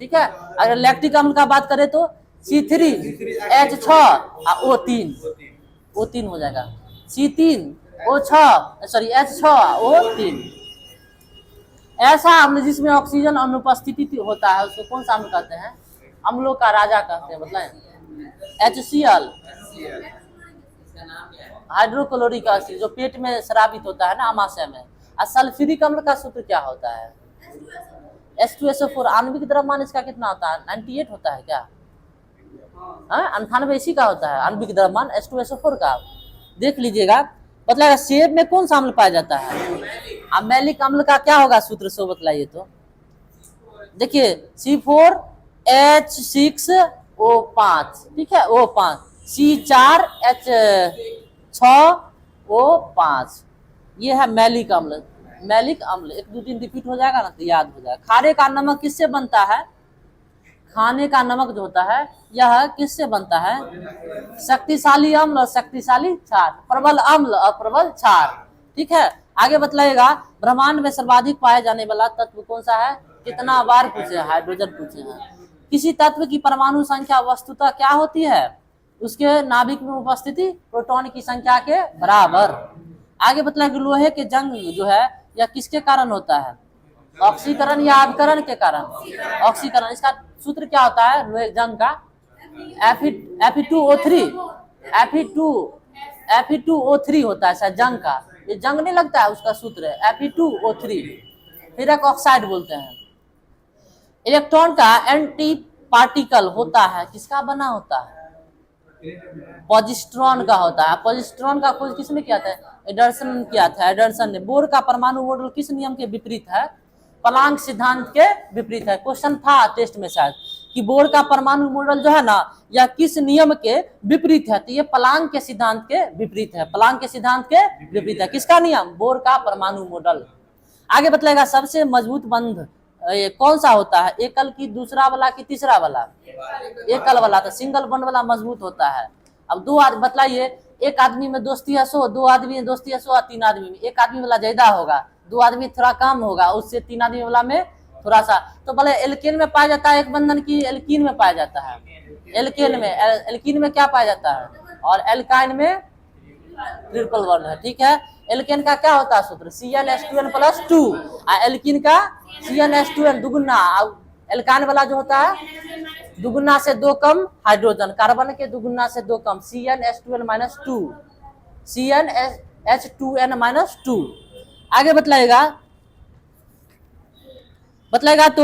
ठीक है। अगर लैक्टिक अम्ल का बात करें तो C3H6 O3 हो जाएगा, C3O6 सॉरी H6O3। ऐसा अम्ल जिसमें ऑक्सीजन अनुपस्थिति होता है उसको कौन सा अम्ल कहते हैं? अम्लों का राजा कहते हैं, मतलब HCl हाइड्रोक्लोरिक एसिड, जो पेट में स्रावित होता है ना आमाशय में। और सल्फ्यूरिक अम्ल का सूत्र क्या होता है? H2SO4। आणविक द्रव्यमान इसका कितना होता है? 98 होता है क्या? 98 इसी का होता है आणविक द्रव्यमान H2SO4 का, देख लीजिएगा। मतलब सेब में कौन सा अम्ल पाया जाता है? अब मैलिक अम्ल का क्या होगा सूत्र, सो बतलाइए तो। देखिए C4H6O5, ठीक है, O5, C4H6O5, ये है मैलिक अम्ल। मैलिक अम्ल 1 2 3 रिपीट हो जाएगा ना तो याद हो जाएगा। खारे का नमक किससे बनता है? खाने का नमक जो होता है यह किससे बनता है? शक्तिशाली अम्ल और शक्तिशाली क्षार, प्रबल अम्ल और प्रबल क्षार, ठीक है। आगे बतलाइएगा, ब्रह्मांड में सर्वाधिक पाया जाने वाला तत्व कौन सा है? कितना बार पूछे? हाइड्रोजन पूछे हैं। किसी तत्व की परमाणु संख्या वस्तुतः क्या होती है? उसके नाभिक में उपस्थिति प्रोटॉन की संख्या के बराबर। आगे बतलाइए, लोहे के जंग जो है यह किसके कारण होता है? ऑक्सीकरण या अपकरण के कारण? ऑक्सीकरण। इसका सूत्र क्या होता है लोहे जंग का? Fe2O3 होता है शायद जंग का, ये जंग नहीं लगता है, उसका सूत्र है Fe2O3। फेरक ऑक्साइड बोलते हैं। इलेक्ट्रॉन का एंटी पार्टिकल होता है, किसका बना होता है? पॉजिट्रॉन का होता है। पॉजिट्रॉन का खोज किसने किया था? एंडरसन किया था, एंडरसन ने। बोर का परमाणु मॉडल किस नियम के विपरीत है? प्लांक सिद्धांत के विपरीत है। क्वेश्चन था टेस्ट में शायद कि बोर का परमाणु मॉडल जो है ना यह किस नियम के विपरीत है? तो ये प्लांक के सिद्धांत के विपरीत है। प्लांक के सिद्धांत के विपरीत है। किसका नियम? बोर का परमाणु मॉडल। आगे बतलाएगा, सबसे मजबूत बंध ये कौन सा होता है? एकल की, दूसरा वाला की, तीसरा वाला? एकल वाला। तो सिंगल बॉन्ड वाला मजबूत होता है। अब दो आदमी बतलाइए, एक आदमी में दोस्ती है 100, 2 आदमी में दोस्ती है 100, 3 आदमी में। एक आदमी वाला ज्यादा होगा, 2 आदमी थोड़ा कम होगा, उससे 3 आदमी वाला में थोड़ा सा। तो भले एल्केन में पाया जाता है एक बंधन की एल्कीन में पाया जाता है? एल्कीन में क्या पाया जाता है? और एल्काइन में ट्रिपल बॉन्ड है, ठीक है। एल्केन का क्या होता है सूत्र? CnH2n+2। एल्कीन का CnH2n दुगुना। एल्काइन वाला जो होता है दुगुना से 2 कम हाइड्रोजन, कार्बन के दुगुना से 2 कम, CnH2n-2, CnH2n-2। आगे बतलाएगा तो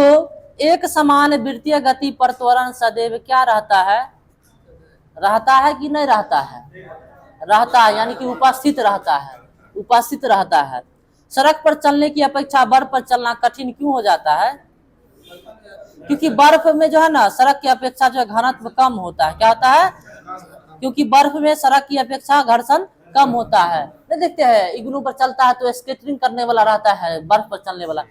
एक समान वृत्तीय गति पर त्वरण सदैव क्या रहता है? रहता है कि नहीं रहता है? रहता है, यानी कि उपस्थित रहता है, उपस्थित रहता है। सड़क पर चलने की अपेक्षा बर्फ पर चलना कठिन क्यों हो जाता है? क्योंकि बर्फ में जो है ना सड़क की अपेक्षा जो है घनत्व कम होता है। क्या होता है? क्योंकि बर्फ में सड़क की अपेक्षा घर्षण कम होता है। नहीं देखते हैं इग्नू पर चलता है तो स्केटरिंग करने वाला रहता है, बर्फ पर चलने वाला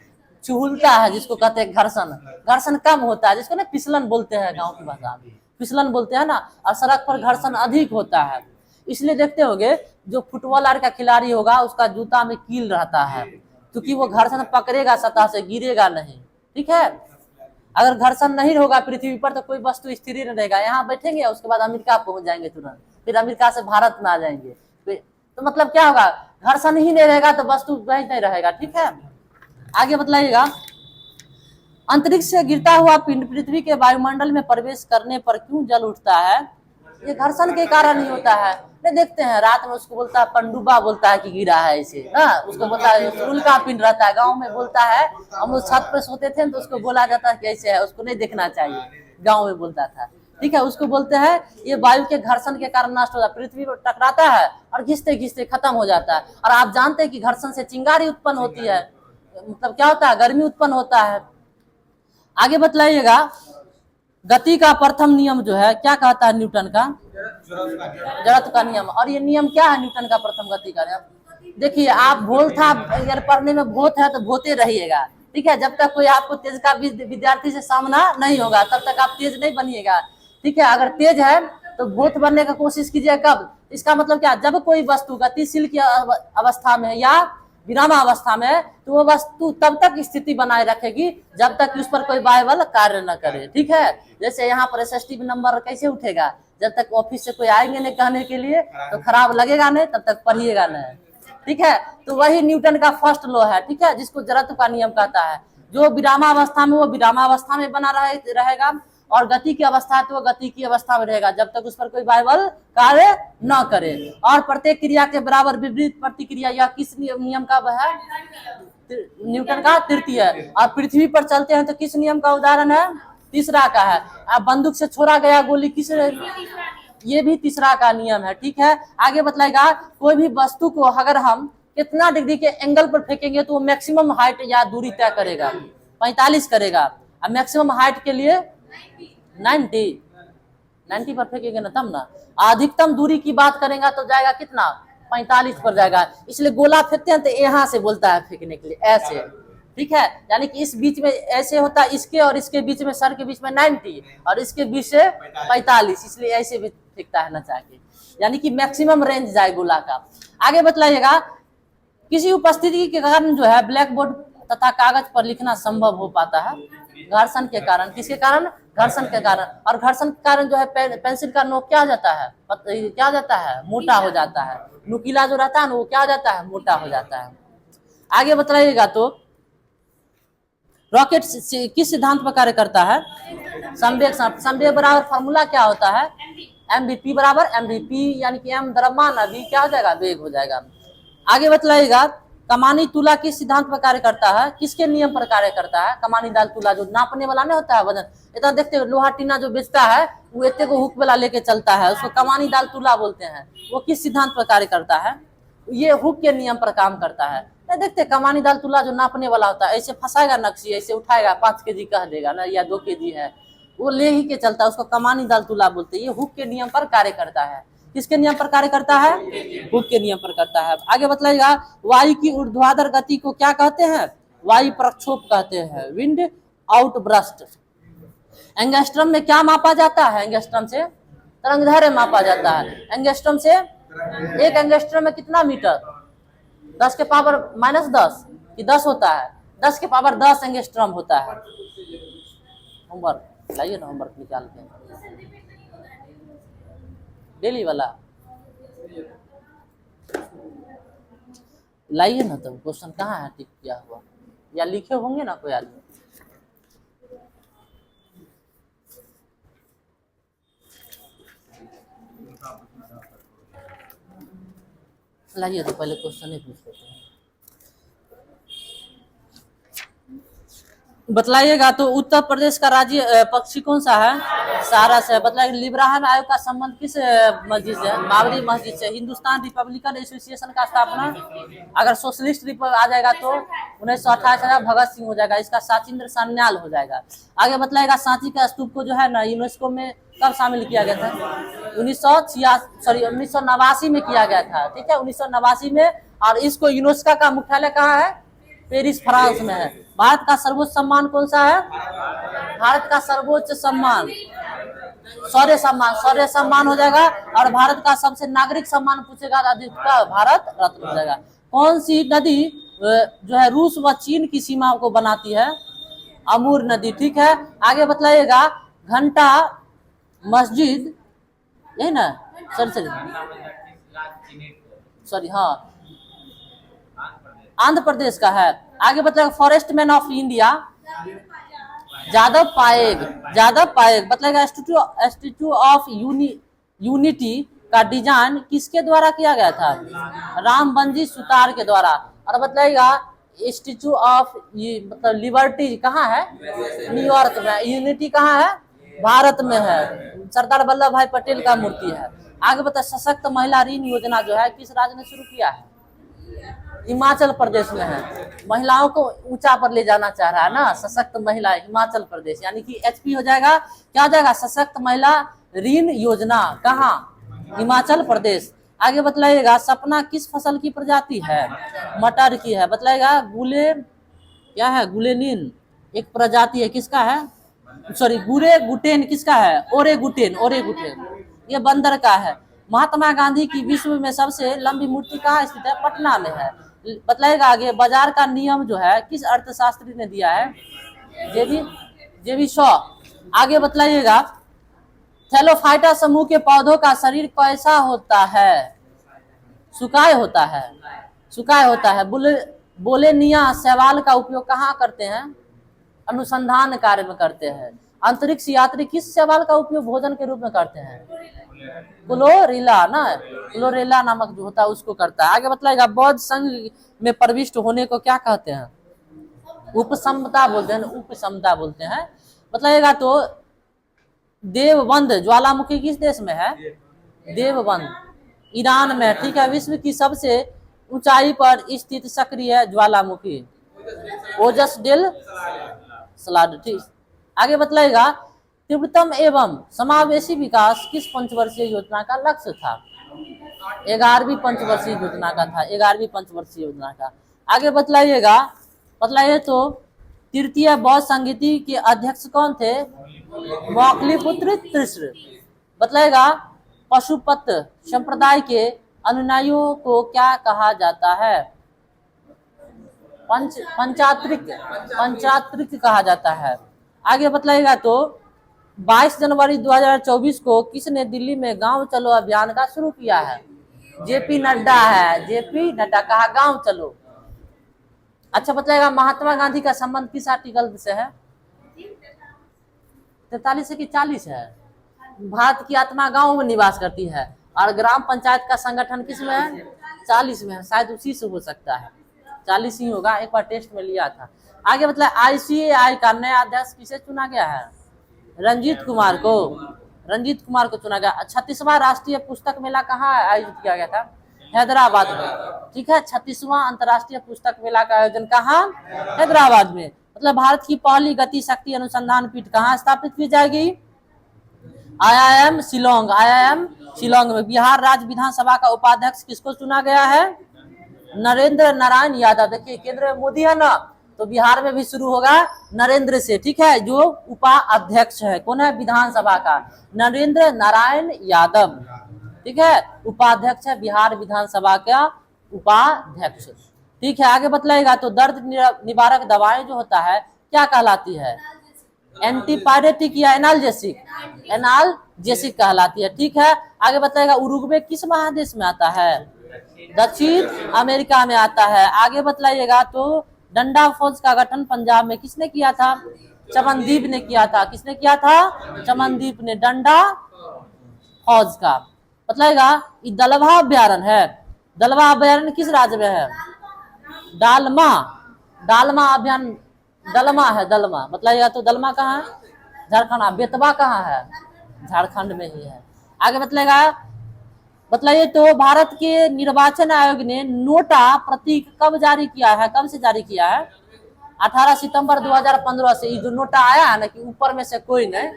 चुहलता है, जिसको कहते हैं घर्षण। घर्षण कम होता है, जिसको ना फिसलन बोलते हैं, गाँव की भाषा में फिसलन बोलते हैं ना। और सड़क पर घर्षण अधिक होता है। इसलिए देखते होंगे जो फुटबॉल का खिलाड़ी होगा उसका जूता में कील रहता है, क्योंकि वो घर्षण पकड़ेगा, सतह से गिरेगा नहीं, ठीक है। अगर घर्षण नहीं होगा पृथ्वी पर तो कोई वस्तु स्थिर नहीं रहेगा। यहाँ बैठेंगे उसके बाद अमेरिका पहुंच जाएंगे तुरंत, फिर अमेरिका से भारत में आ जाएंगे। तो मतलब क्या होगा? घर्षण ही नहीं रहेगा तो वस्तु वहीं नहीं रहेगा, ठीक है। आगे बतलाइएगा, अंतरिक्ष से गिरता हुआ पिंड पृथ्वी के वायुमंडल में प्रवेश करने पर क्यों जल उठता है? ये घर्षण के कारण ही होता है। नहीं देखते हैं रात में उसको बोलता है पंडुबा, बोलता है कि गिरा है इसे, उसको बोलता है उल्का पिंड रहता है। गांव में बोलता है, हम लोग छत पे सोते थे तो उसको बोला जाता है कैसे है, उसको नहीं देखना चाहिए, गांव में बोलता था, ठीक है। उसको बोलते हैं ये वायु के घर्षण के कारण नष्ट होता है, पृथ्वी पर टकराता है और घिसते घिसते खत्म हो जाता है। और आप जानते हैं कि घर्षण से चिंगारी उत्पन्न होती है, मतलब क्या होता है? गर्मी उत्पन्न होता है। आगे बतलाइएगा, गति का प्रथम नियम जो है क्या कहता है? न्यूटन का जड़त्व का नियम। और ये नियम क्या है न्यूटन का प्रथम गति का नियम? देखिए आप भूल था अगर पढ़ने में भूत है तो भूते रहिएगा, ठीक है। जब तक कोई आपको तेज का विद्यार्थी से सामना नहीं होगा तब तक आप तेज नहीं बनिएगा, ठीक है। अगर तेज है तो भूत बनने का कोशिश कीजिए। कब? इसका मतलब क्या? जब कोई वस्तु गतिशील की अवस्था में या विरामावस्था में है तो वो वस्तु तब तक स्थिति बनाए रखेगी जब तक कि उस पर कोई बाह्य कार्य न करे। ठीक है, जैसे यहाँ पर एसएसटी नंबर कैसे उठेगा, जब तक ऑफिस से कोई आएंगे नहीं कहने के लिए तो खराब लगेगा नहीं, तब तक पढ़िएगा नहीं। ठीक है, तो वही न्यूटन का फर्स्ट लॉ है। ठीक है, जिसको जड़त्व का नियम कहता है। जो विरामावस्था में वो विरामावस्था में बना रहेगा और गति की अवस्था तो वो गति की अवस्था में रहेगा जब तक उस पर कोई बाह्य बल कार्य न करे। और प्रत्येक क्रिया के बराबर विपरीत प्रतिक्रिया, यह किस नियम का है? न्यूटन का तृतीय है। और पृथ्वी पर चलते हैं तो किस नियम का उदाहरण है? तीसरा का है। अब बंदूक से छोड़ा गया गोली किस, ये भी तीसरा का नियम है। ठीक है, आगे बतलाएगा कोई भी वस्तु को अगर हम कितना डिग्री के एंगल पर फेंकेंगे तो वो मैक्सिमम हाइट या दूरी तय करेगा, 45 करेगा। अब मैक्सिमम हाइट के लिए 90 पर फेंकेंगे ना तब ना। अधिकतम दूरी की बात करेंगे तो जाएगा कितना? 45 पर जाएगा। इसलिए गोला फेंकते हैं तो यहाँ से बोलता है फेंकने के लिए, ऐसे। ठीक है, यानी कि इस बीच में ऐसे होता है, इसके और इसके बीच में, सर के बीच में 90 और इसके बीच से 45, इसलिए ऐसे भी फेंकता है नचा के, यानी कि मैक्सिमम रेंज जाए गोला का। आगे बतलाइएगा किसी उपस्थिति के कारण जो है ब्लैक बोर्ड तथा कागज पर लिखना संभव हो पाता है घर्षण के कारण। किसके कारण? घर्षण के कारण। और घर्षण के कारण जो है पेंसिल का नोक क्या हो जाता है? क्या हो जाता है? मोटा हो जाता है। नुकीला जो रहता है ना वो क्या हो जाता है? मोटा हो जाता है। आगे बताइएगा तो रॉकेट किस सिद्धांत पर कार्य करता है? संवेग। संवेग बराबर फॉर्मूला क्या होता है? mvp बराबर mvp, यानी कि m द्रव्यमान, अभी क्या हो जाएगा? वेग हो जाएगा। आगे बतलाइएगा कमानी तुला किस सिद्धांत पर कार्य करता है? किसके नियम पर कार्य करता है? कमानी दाल तुला जो नापने वाला नहीं होता है वजन, इतना देखते हो लोहा टीना जो बेचता है वो इतने को हुक वाला लेके चलता है, उसको कमानी दाल तुला बोलते हैं। वो किस सिद्धांत पर कार्य करता है? ये हुक के नियम पर काम करता है। देखते कमानी दाल तुला जो नापने वाला होता है, ऐसे फंसाएगा नक्शी, ऐसे उठाएगा 5 केजी कह देगा ना, या 2 केजी है, वो ले ही के चलता है, उसको कमानी दाल तुला बोलते हैं। ये हुक के नियम पर कार्य करता है। किसके नियम पर कार्य करता है? हुक के नियम पर करता है। आगे बतलाइएगा वायु की ऊर्ध्वाधर गति को क्या कहते हैं? वायु प्रक्षोभ कहते हैं, विंड आउटबर्स्ट। एंगस्ट्रम में क्या मापा जाता है? एंगस्ट्रम से तरंगदैर्घ्य मापा जाता है। एंगस्ट्रम से एक एंगस्ट्रम में कितना मीटर? 10 के पावर -10 कि 10 होता है? 10 के पावर 10 एंगस्ट्रम होता है। होमवर्क लाइए ना, होमवर्क निकालते हैं डेली वाला, लाइए ना। तो क्वेश्चन कहाँ है टिक किया हुआ, या लिखे होंगे ना कोई आदमी? लाइए तो पहले क्वेश्चन ही पूछ लेते हैं। बतलाइएगा तो उत्तर प्रदेश का राज्य पक्षी कौन सा है? सारस है। बतलाइए लिब्राहन आयोग का संबंध किस मस्जिद से? बाबरी मस्जिद से। हिंदुस्तान रिपब्लिकन एसोसिएशन का स्थापना, अगर सोशलिस्ट आ जाएगा तो 1928 भगत सिंह हो जाएगा, इसका साचिंद्र सान्याल हो जाएगा। आगे बतलाइएगा सांची का स्तूप को जो है ना यूनेस्को में कब शामिल किया गया था? 1989 में किया गया था। ठीक है, 1989 में। और इसको यूनेस्को का मुख्यालय कहाँ है? पेरिस, फ्रांस में है। भारत का सर्वोच्च सम्मान कौन सा है? भारत का सर्वोच्च सम्मान शौर्य सम्मान, शौर्य सम्मान हो जाएगा। और भारत का सबसे नागरिक सम्मान पूछेगा का भारत रत्न हो जाएगा। कौन सी नदी जो है रूस व चीन की सीमा को बनाती है? अमूर नदी। ठीक है, आगे बतलाइएगा घंटा मस्जिद, यही ना? सॉरी हाँ, आंध्र प्रदेश का है। आगे बतलाइएगा forest man of India Yadav Payeng. Yadav Payeng. बतलाइएगा स्टैट्यू ऑफ यूनिटी का डिजाइन किसके द्वारा किया गया था? रामबंजी सुतार के द्वारा। और बतलाइएगा स्टैट्यू ऑफ मतलब लिबर्टी कहाँ है? न्यूयॉर्क में। यूनिटी कहाँ है? भारत में है, सरदार वल्लभ भाई पटेल का मूर्ति है। आगे बता सशक्त महिला ऋण योजना जो है किस राज्य ने शुरू किया है? हिमाचल प्रदेश में है। महिलाओं को ऊंचा पर ले जाना चाह रहा है ना, सशक्त महिला, हिमाचल प्रदेश, यानी कि एचपी हो जाएगा, क्या हो जाएगा? सशक्त महिला ऋण योजना। कहाँ? हिमाचल प्रदेश। आगे बतलाइएगा सपना किस फसल की प्रजाति है? मटर की है। बतलाइएगा गुले क्या है? गुलेनिन एक प्रजाति है, किसका है? सॉरी गुरे गुटेन किसका है? ओरे गुटेन, ओरे गुटेन ये बंदर का है। महात्मा गांधी की विश्व में सबसे लंबी मूर्ति कहाँ स्थित है? पटना में है। बतलाएगा आगे बाजार का नियम जो है किस अर्थशास्त्री ने दिया है? जेबी शॉ। आगे बतलाइएगा थैलोफाइटा समूह के पौधों का शरीर कैसा होता है? सुकाय होता है, सुकाय होता है। बोलेनिया शैवाल का उपयोग कहाँ करते हैं? अनुसंधान कार्य में करते हैं। अंतरिक्ष यात्री किस शैवाल का उपयोग भोजन के रूप में करते हैं? क्लोरेला ना, क्लोरेला नामक जो होता है उसको करता है। आगे बतलाएगा बौद्ध संघ में प्रविष्ट होने को क्या कहते हैं? उपसमता बोलते हैं, उपसमता बोलते हैं। बतलाइएगा तो देवबंद ज्वालामुखी किस देश में है? देवबंद ईरान में, ठीक है। विश्व की सबसे ऊंचाई पर स्थित सक्रिय ज्वालामुखी ओजस डेल सलाड, ठीक। आगे बतलाएगा तीव्रतम एवं समावेशी विकास किस पंचवर्षीय योजना का लक्ष्य था? 11वीं पंचवर्षीय योजना का था, 11वीं पंचवर्षीय योजना का। आगे बतलाइएगा, बतलाइए तो तृतीय बौद्ध संगीति के अध्यक्ष कौन थे? मौखलीपुत्र त्रिश्र। बतलाएगा पशुपत संप्रदाय के अनुयायियों को क्या कहा जाता है? पंचात्रिक कहा जाता है। आगे बतलाएगा तो 22 जनवरी 2024 को किसने दिल्ली में गांव चलो अभियान का शुरू किया है? जेपी नड्डा है, जेपी नड्डा। कहा गांव चलो। अच्छा बतलाएगा महात्मा गांधी का संबंध किस आर्टिकल से है? 43 की 40 है। भारत की आत्मा गांव में निवास करती है और ग्राम पंचायत का संगठन किस में है? 40 में है। शायद उसी से हो सकता है, 40 ही होगा, एक बार टेस्ट में लिया था। आगे मतलब ICAI का नया अध्यक्ष किसे चुना गया है? रंजीत कुमार को, रंजीत कुमार को चुना गया। 36वां राष्ट्रीय पुस्तक मेला कहाँ आयोजित किया गया था? हैदराबाद में, ठीक है। 36वां अंतर्राष्ट्रीय पुस्तक मेला का आयोजन कहाँ? हैदराबाद में। मतलब भारत की पहली गति शक्ति अनुसंधान पीठ कहाँ स्थापित की जाएगी? IIM शिलोंग, IIM शिलोंग में। बिहार राज्य विधानसभा का उपाध्यक्ष किसको चुना गया है? नरेंद्र नारायण यादव। देखिए केंद्र में मोदी है ना, तो बिहार में भी शुरू होगा नरेंद्र से, ठीक है। जो उपाध्यक्ष है कौन है? विधानसभा का नरेंद्र नारायण यादव, ठीक है। उपाध्यक्ष है बिहार विधानसभा का उपाध्यक्ष, ठीक है। आगे बतलाएगा तो दर्द निवारक दवाएं जो होता है क्या कहलाती है? एंटीपायरेटिक या एनाल्जेसिक? एनाल्जेसिक कहलाती है, ठीक है। आगे बताएगा उरुग्वे किस महादेश में आता है? दक्षिण अमेरिका में आता है। आगे बतलाइएगा तो डंडा फौज का गठन पंजाब में किसने किया था? चमनदीप ने किया था। किसने किया था? चमनदीप ने डंडा फौज का। बतलाइएगा ये दलवा अभ्यारण्य है, दलवा अभ्यारण्य किस राज्य में है? डालमा, डालमा अभ्यारण्य, दलमा है, दलमा। बतलाइएगा तो दलमा कहाँ है? झारखंड। बेतवा कहाँ है? झारखंड में ही है। आगे बतलाइएगा, बतलाइए तो भारत के निर्वाचन आयोग ने नोटा प्रतीक कब जारी किया है? कब से जारी किया है? 18 सितंबर 2015 से। ये जो नोटा आया है ना कि ऊपर में से कोई नहीं,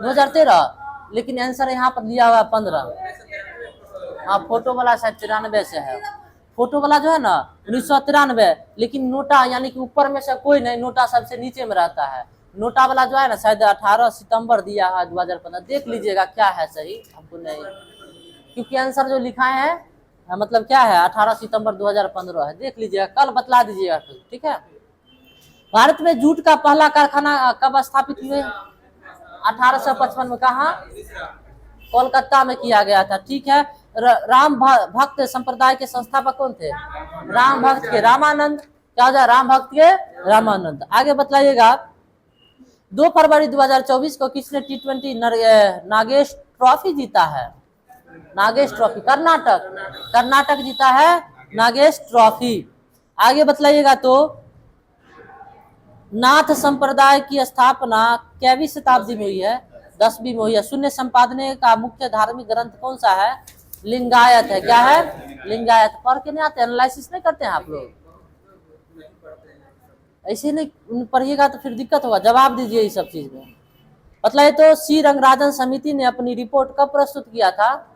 2013, लेकिन आंसर यहाँ पर दिया हुआ 15। हाँ फोटो वाला शायद 93 से है, फोटो वाला जो है ना 1993, लेकिन नोटा यानी कि ऊपर में से कोई नहीं, नोटा सबसे नीचे में रहता है। नोटा वाला जो है ना शायद 18 सितंबर दिया है 2015। देख लीजिएगा क्या है सही, हमको नहीं, क्योंकि आंसर जो लिखा है मतलब क्या है 18 सितंबर 2015 है। देख लीजिएगा, कल बतला दीजिएगा, ठीक है। भारत में जूट का पहला कारखाना कब स्थापित हुए? 1855 में। कहा? कोलकाता में किया गया था, ठीक है। राम भक्त संप्रदाय के संस्थापक कौन थे? राम भक्त के रामानंद। क्या हो जाए? राम भक्त के रामानंद। आगे बतलाइएगा 2 फरवरी 2024 को किसने T20 नागेश ट्रॉफी जीता है? नागेश ट्रॉफी कर्नाटक, कर्नाटक जीता है नागेश ट्रॉफी। आगे बतलाइएगा तो नाथ संप्रदाय की स्थापना कैवीं शताब्दी में हुई है? 10वीं में हुई है। शून्य संपादने का मुख्य धार्मिक ग्रंथ कौन सा है? लिंगायत है। क्या है? लिंगायत। पढ़ के नहीं आते? एनालिसिस नहीं करते हैं आप लोग? ऐसे नहीं पढ़िएगा तो फिर दिक्कत होगा, जवाब दीजिए इस सब चीज में। मतलब तो सी रंगराजन समिति ने अपनी रिपोर्ट कब प्रस्तुत किया था?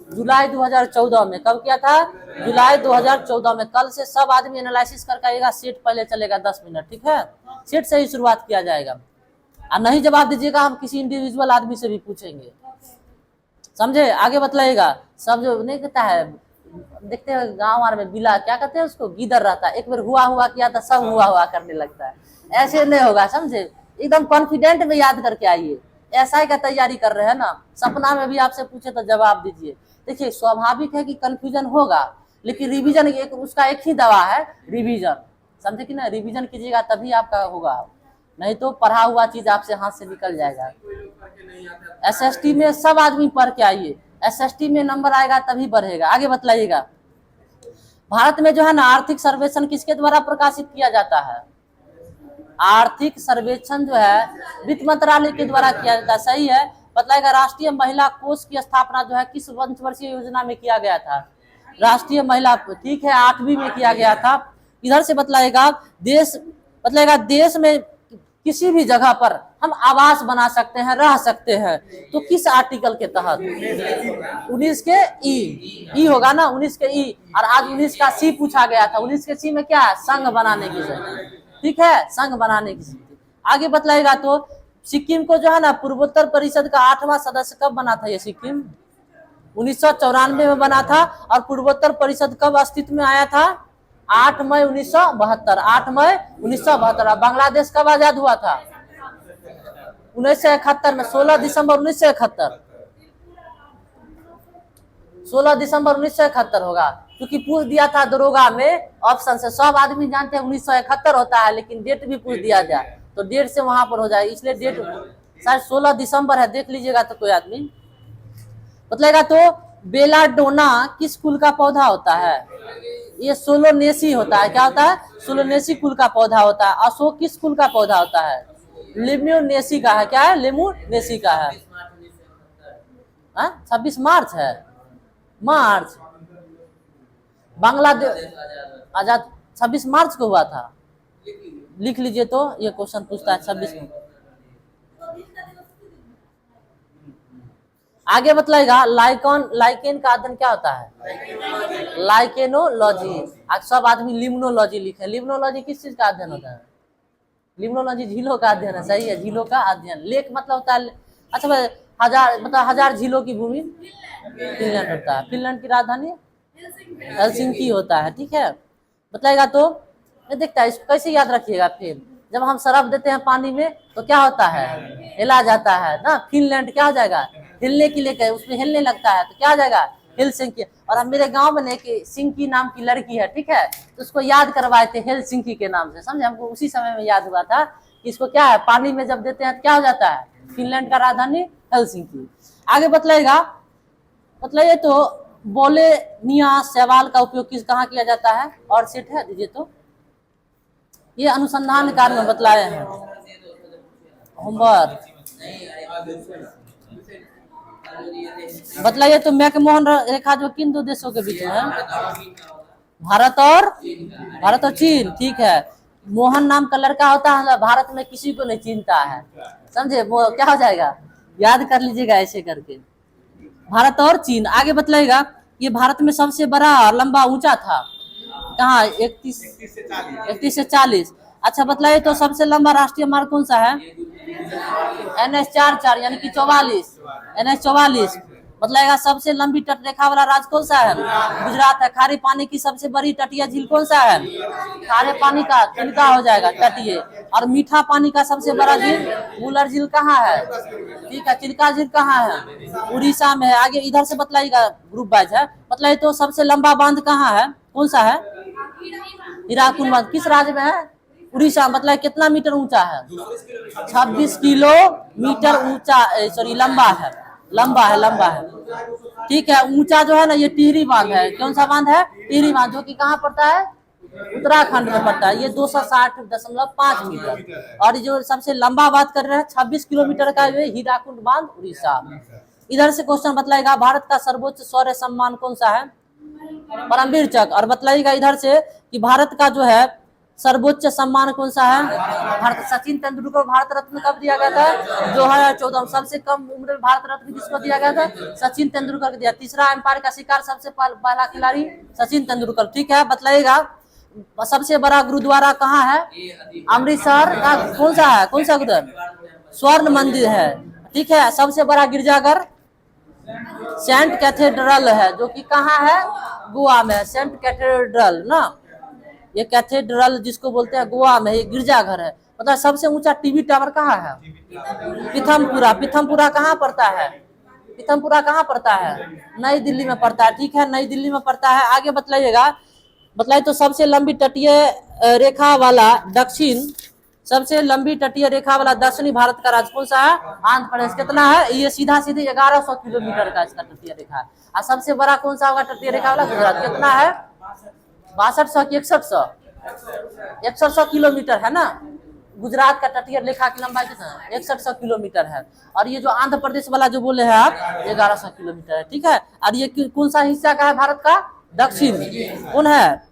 जुलाई 2014 में। कब किया था? जुलाई 2014 में। कल से सब आदमी एनालिसिस करके आएगा, सेट पहले चलेगा 10 मिनट, ठीक है। सेट से ही शुरुआत किया जाएगा, और नहीं जवाब दीजिएगा हम किसी इंडिविजुअल आदमी से भी पूछेंगे, समझे। आगे बतलाइएगा सब जो नहीं कहता है देखते हैं गांव वाले में बिला क्या कहते हैं उसको, गीदड़ रहता है, एक बार हुआ हुआ किया तो सब हुआ हुआ करने लगता है। ऐसे नहीं होगा, समझे, एकदम कॉन्फिडेंट में याद करके आइए। ऐसा ही का तैयारी कर रहे हैं ना, सपना में भी आपसे पूछे तो जवाब दीजिए। देखिए स्वाभाविक है कि कंफ्यूजन होगा, लेकिन रिवीजन एक उसका एक ही दवा है, रिवीजन, समझे कि ना, रिवीजन कीजिएगा तभी आपका होगा, नहीं तो पढ़ा हुआ चीज आपसे हाथ से निकल जाएगा। एसएसटी में सब आदमी पढ़ के आइए, एसएसटी में नंबर आएगा तभी बढ़ेगा। आगे बतलाइएगा। भारत में जो है ना आर्थिक सर्वेक्षण किसके द्वारा प्रकाशित किया जाता है? आर्थिक सर्वेक्षण जो है वित्त मंत्रालय के द्वारा किया जाता है, सही है। बतलाएगा राष्ट्रीय महिला कोष की स्थापना जो है किस पंचवर्षीय योजना में किया गया था? राष्ट्रीय महिला, ठीक है, 8वीं में किया गया था। इधर से बतलाएगा देश, बतलाएगा देश में किसी भी जगह पर हम आवास बना सकते हैं, रह सकते हैं, तो किस आर्टिकल के तहत? 19 के ई होगा ना, 19 के ई। और आज 19 का सी पूछा गया था। 19 के सी में क्या है? संघ बनाने की जरूरत, ठीक है, संघ बनाने की जरूरत। आगे बतलाएगा तो सिक्किम को जो है ना पूर्वोत्तर परिषद का 8वां सदस्य कब बना था? ये सिक्किम 1994 में बना था। और पूर्वोत्तर परिषद कब अस्तित्व में आया था? 8 मई 1972, 8 मई 1972। बांग्लादेश कब आजाद हुआ था? 1971 में, 16 दिसंबर 1971, 16 दिसंबर 1971 होगा, क्योंकि पूछ दिया था दरोगा में ऑप्शन से। सब आदमी जानते हैं 1971 होता है, लेकिन डेट भी पूछ दिया जाए तो डेट से वहां पर हो जाए, इसलिए डेट शायद 16 दिसंबर है, देख लीजिएगा तो कोई आदमी बतलाएगा। तो बेलाडोना किस कुल का पौधा होता है? ये सोलोनेसी होता है। क्या होता है? सोलोनेसी कुल का पौधा होता है। अशोक किस कुल का पौधा होता है? लिम्योनेसी का है। क्या है? लिम्योनेसी का है। 26 मार्च है, मार्च, बांग्लादेश आजाद 26 मार्च को हुआ था। लिख लीजिए तो ये क्वेश्चन पूछता है 26 में। आगे बतलाएगा लाइकेन का अध्ययन क्या होता है? लाइकेनोलॉजी। सब आदमी लिम्नोलॉजी लिखे। लिम्नोलॉजी किस चीज का अध्ययन होता है? लिम्नोलॉजी झीलों का अध्ययन है, सही है, झीलों का अध्ययन। लेक मतलब होता है, अच्छा हजार, मतलब 1000 झीलों की भूमि फिनलैंड होता है। फिनलैंड की राजधानी हेलसिंकी होता है, ठीक है। बतलाएगा तो देखता है, इसको कैसे याद रखिएगा। फिर जब हम सरफ देते हैं पानी में तो क्या होता है? हिला जाता है ना। फिनलैंड क्या हो जाएगा? हिलने के लिए, उसमें हिलने लगता है तो क्या हो जाएगा? हेलसिंकी। और हम मेरे गांव में एक सिंकी नाम की लड़की है, ठीक है, तो उसको याद करवाए थे हेलसिंकी के नाम से, समझे। हमको उसी समय में याद हुआ था कि इसको क्या है, पानी में जब देते हैं तो क्या हो जाता है? फिनलैंड का राजधानी हेलसिंकी। आगे बतलाएगा, बतलाइए तो बोलेनिया शैवाल का उपयोग किस कहाँ किया जाता है? और सेट है, दीजिए तो। ये अनुसंधान कार्य में बतलाए हैं। होमवर्क बतलाइए तो मैकमोहन रेखा जो किन दो देशों के बीच में है? भारत और चीन, ठीक है। मोहन नाम का लड़का होता है, भारत में किसी को नहीं चिंता है, समझे। वो क्या हो जाएगा? याद कर लीजिएगा ऐसे करके, भारत और चीन। आगे बतलाएगा, ये भारत में सबसे बड़ा और लंबा ऊंचा था कहाँ? 31 से 40। अच्छा बतलाइए तो सबसे लंबा राष्ट्रीय मार्ग कौन सा है? NH-44 यानी कि 44, NH-44। बतलाएगा सबसे लंबी तट रेखा वाला राज्य कौन सा है? गुजरात है। खारे पानी की सबसे बड़ी तटीय झील कौन सा है? खारे पानी का चिल्का हो जाएगा, तटीय। और मीठा पानी का सबसे बड़ा झील वुलर झील कहाँ है? ठीक है, चिल्का झील कहाँ है? उड़ीसा में है। आगे इधर से बतलाइएगा, ग्रुप वाइज है। बतलाइए तो सबसे लंबा बांध कहाँ है? कौन सा है? हीराकुंड बांध किस राज्य में है? उड़ीसा। मतलब कितना मीटर ऊंचा है? 26 किलोमीटर ऊंचा, सॉरी लंबा है, लंबा है, ठीक है। ऊंचा जो है ना ये टिहरी बांध है। कौन सा बांध है? टिहरी बांध, जो कि कहाँ पड़ता है? उत्तराखंड में पड़ता है। ये 260.5 मीटर। और जो सबसे लंबा बात कर रहे हैं 26 किलोमीटर का, ये हीराकुंड बांध उड़ीसा। इधर से क्वेश्चन बतलाएगा, भारत का सर्वोच्च शौर्य सम्मान कौन सा है? परमवीर चक्र। और बतलाइएगा इधर से कि भारत का जो है सर्वोच्च सम्मान कौन सा है? भारत। सचिन तेंदुलकर को भारत रत्न कब दिया गया था? 2014। सबसे कम उम्र में भारत रत्न किसको दिया गया था? सचिन तेंदुलकर को दिया। तीसरा एम्पायर का शिकार सबसे पहला खिलाड़ी सचिन तेंदुलकर, ठीक है। बतलाइएगा सबसे बड़ा गुरुद्वारा कहाँ है? अमृतसर का कौन सा है? कौन सा गुरुद्वारा? स्वर्ण मंदिर है, ठीक है। सबसे बड़ा गिरजाघर सेंट कैथेड्रल है, जो कि कहाँ है, गोवा में है, सेंट कैथेड्रल ना, ये कैथेड्रल जिसको बोलते हैं गोवा में, ये गिरजाघर है। मतलब सबसे ऊंचा टीवी टावर कहाँ है, पीथमपुरा। पीथमपुरा कहाँ पड़ता है, पीथमपुरा कहाँ पड़ता है, नई दिल्ली में पड़ता है, ठीक है, नई दिल्ली में पड़ता है। आगे बतलाइएगा, बतलाइए तो सबसे लंबी तटीय रेखा वाला दक्षिण, सबसे लंबी तटीय रेखा वाला दक्षिणी भारत का राज्य कौन सा है, आंध्र प्रदेश। कितना है, ये सीधा सीधी 1100 किलोमीटर का इसका तटीय रेखा है। और सबसे बड़ा कौन सा होगा तटीय रेखा वाला, गुजरात। कितना है, 6200 की 6100, 6100 किलोमीटर है ना। गुजरात का तटीय रेखा की लंबाई कितना है, 6100 किलोमीटर है। और ये जो आंध्र प्रदेश वाला जो बोले हैं आप, 1100 किलोमीटर है, ठीक है। और ये कौन सा हिस्सा का है भारत का, दक्षिण, कौन है,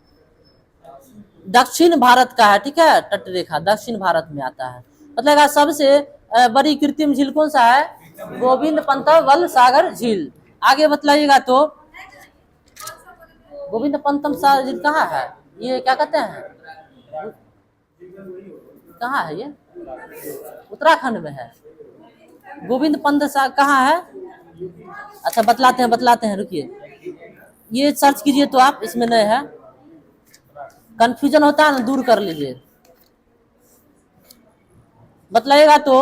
दक्षिण भारत का है, ठीक है। तट रेखा दक्षिण भारत में आता है। मतलब सबसे बड़ी कृत्रिम झील कौन सा है, गोविंद पंतवल सागर झील। आगे बतलाइएगा तो गोविंद पंतम सागर झील कहाँ है, ये क्या कहते हैं, कहाँ है ये, उत्तराखंड में है। गोविंद पंत सागर कहाँ है, अच्छा बतलाते हैं रुकिए, ये सर्च कीजिए तो आप, इसमें नहीं है, कंफ्यूजन होता है ना, दूर कर लीजिए। बतलाइएगा तो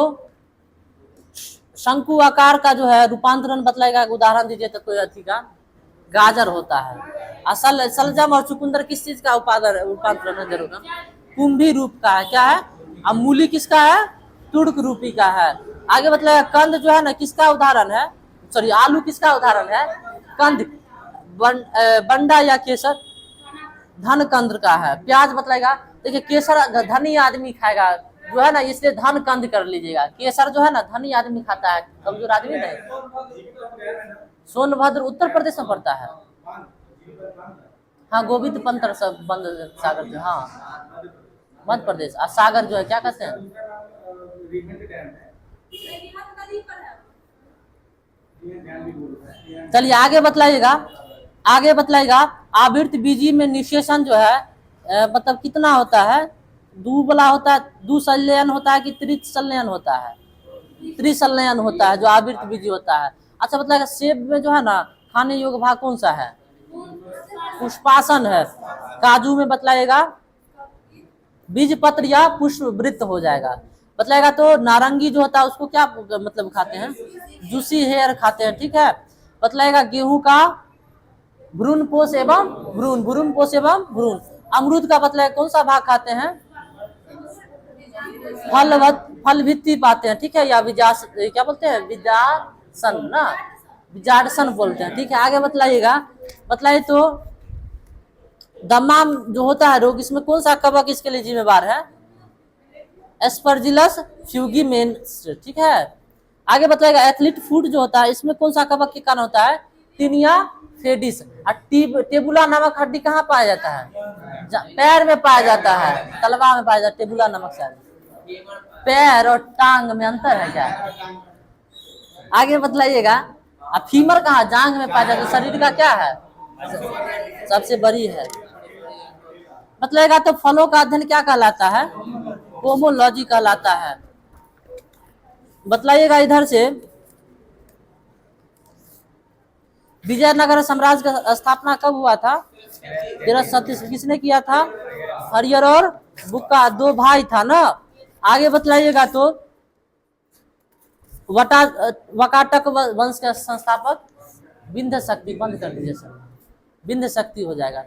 शंकु आकार का जो है रूपांतरण बतलाएगा, उदाहरण दीजिए तो कोई अथी का, गाजर होता है। असल सलजम और चुकंदर किस चीज का रूपांतरण है, जरूर कुंभी रूप का है, क्या है। अब मूली किसका है, तुर्क रूपी का है। आगे बतलाएगा कंद जो है ना किसका उदाहरण है, सॉरी आलू किसका उदाहरण है, कंद, बंडा या केसर, धन कंद का है। प्याज बतलाएगा, देखिए केसर धनी आदमी खाएगा जो है ना, इसलिए धन कंद कर लीजिएगा। केसर जो है ना धनी आदमी खाता है, कमजोर आदमी नहीं। सोनभद्र उत्तर प्रदेश में पड़ता है, हाँ। गोविंद पंत बंद सागर जो, हाँ मध्य प्रदेश। और सागर जो है क्या कहते हैं, चलिए आगे बतलाइएगा, आवृत्त बीजी में निषेचन जो है मतलब कितना होता है, दूबला होता है, दुसंलयन होता है कि त्रिसंलयन होता है, त्रिसंलयन होता है जो आवृत्त बीजी होता है। अच्छा बतलाइएगा सेब में जो है ना खाने योग्य भाग कौन सा है, पुष्पासन है। काजू में बतलाइएगा बीज पत्र या पुष्प वृत्त हो जाएगा। बतलाएगा तो नारंगी जो होता है उसको क्या मतलब खाते हैं, जूसी हेयर खाते हैं, ठीक है। बतलाएगा गेहूं का भ्रूण पोष एवं भ्रूण। अमरूद का बतलाएगा कौन सा भाग खाते हैं, फल भित्ति पाते हैं, ठीक है, या क्या बोलते हैं, विजासन ना, विजाडसन बोलते हैं, ठीक है। आगे बतलाइए तो दमा जो होता है रोग, इसमें कौन सा कवक इसके लिए जिम्मेवार है, एस्परजिलस फ्यूगीमेन्स, ठीक है। आगे बतलाएगा एथलीट फूड जो होता है इसमें कौन सा कवक के कारण होता है, टीनिया फेडिस। टेबुला नामक हड्डी कहाँ पाया जाता है, पैर में पाया जाता है, तलवा में पाया जाता है टेबुला नामक हड्डी। पैर और टांग में अंतर है क्या। आगे बतलाइएगा फीमर कहाँ, जांघ में पाया जाता है, शरीर का क्या है, सबसे बड़ी है। बतलाइएगा तो फलों का अध्ययन क्या कहलाता है, पोमोलॉजी कहलाता है। बतलाइएगा इधर से विजयनगर साम्राज्य का स्थापना कब हुआ था, 1337। किसने किया था, हरिहर और बुक्का, दो भाई था ना। आगे बतलाइएगा तो वकाटक वंश के संस्थापक विंध्य शक्ति, बंद कर दीजिए सर, विंध्य शक्ति हो जाएगा।